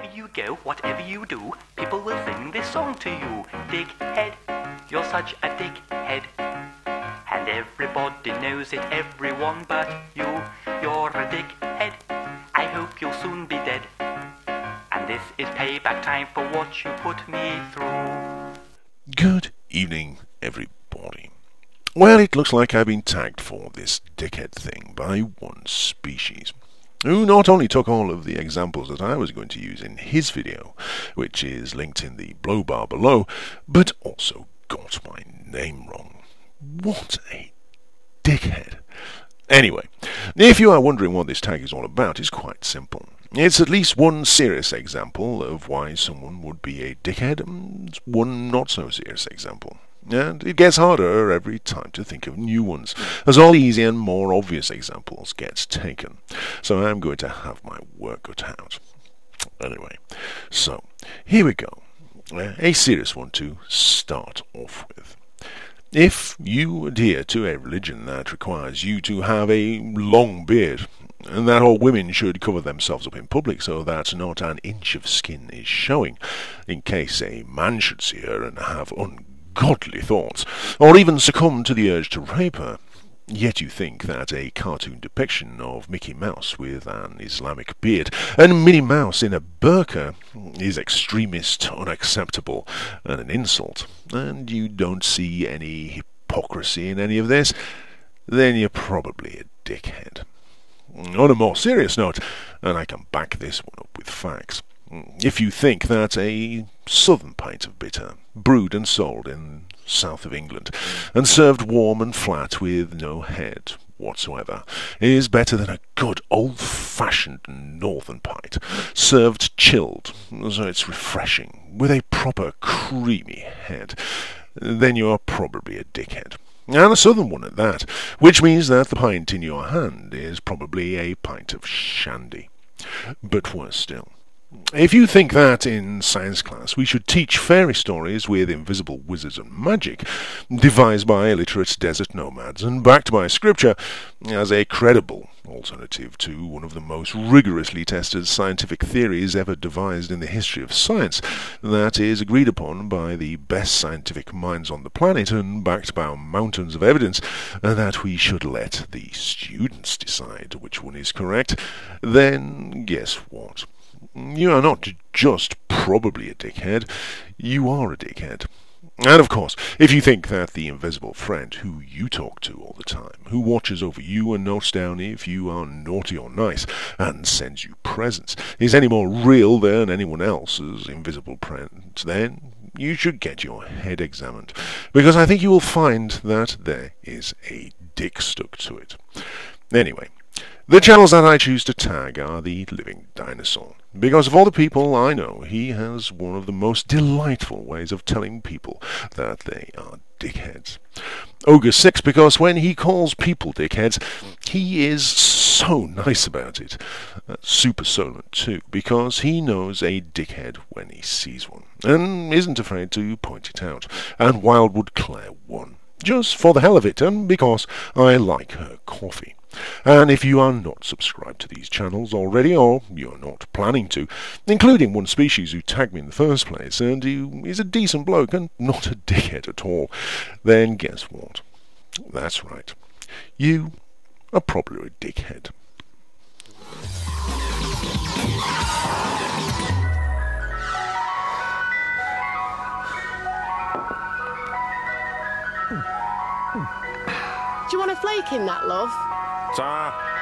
Wherever you go, whatever you do, people will sing this song to you. Dickhead, you're such a dickhead. And everybody knows it, everyone but you. You're a dickhead, I hope you'll soon be dead. And this is payback time for what you put me through. Good evening, everybody. Well, it looks like I've been tagged for this dickhead thing by OneSpecies, who not only took all of the examples that I was going to use in his video, which is linked in the blow bar below, but also got my name wrong. What a dickhead. Anyway, if you are wondering what this tag is all about, it's quite simple. It's at least one serious example of why someone would be a dickhead, and one not so serious example. And it gets harder every time to think of new ones, as all easy and more obvious examples get taken. So I'm going to have my work cut out. Anyway, so here we go. A serious one to start off with. If you adhere to a religion that requires you to have a long beard, and that all women should cover themselves up in public so that not an inch of skin is showing, in case a man should see her and have ungodly thoughts, or even succumb to the urge to rape her, yet you think that a cartoon depiction of Mickey Mouse with an Islamic beard and Minnie Mouse in a burqa is extremist, unacceptable, and an insult, and you don't see any hypocrisy in any of this, then you're probably a dickhead. On a more serious note, and I can back this one up with facts, if you think that a southern pint of bitter, brewed and sold in south of England, and served warm and flat with no head whatsoever, is better than a good old-fashioned northern pint, served chilled, so it's refreshing, with a proper creamy head, then you are probably a dickhead. And a southern one at that, which means that the pint in your hand is probably a pint of shandy. But worse still, if you think that in science class we should teach fairy stories with invisible wizards and magic, devised by illiterate desert nomads and backed by scripture, as a credible alternative to one of the most rigorously tested scientific theories ever devised in the history of science, that is agreed upon by the best scientific minds on the planet and backed by mountains of evidence, that we should let the students decide which one is correct, then guess what? You are not just probably a dickhead, you are a dickhead. And of course, if you think that the invisible friend who you talk to all the time, who watches over you and notes down if you are naughty or nice, and sends you presents, is any more real than anyone else's invisible friend, then you should get your head examined, because I think you will find that there is a dick stuck to it. Anyway, the channels that I choose to tag are the Living Dinosaur, because of all the people I know, he has one of the most delightful ways of telling people that they are dickheads. OgreVI, because when he calls people dickheads, he is so nice about it. Super Solent too, because he knows a dickhead when he sees one, and isn't afraid to point it out. And Wildwood Claire one, just for the hell of it, and because I like her coffee. And if you are not subscribed to these channels already, or you're not planning to, including OneSpecies who tagged me in the first place, and who is a decent bloke and not a dickhead at all, then guess what? That's right. You are probably a dickhead. Do you want a flake in that, love? Ta.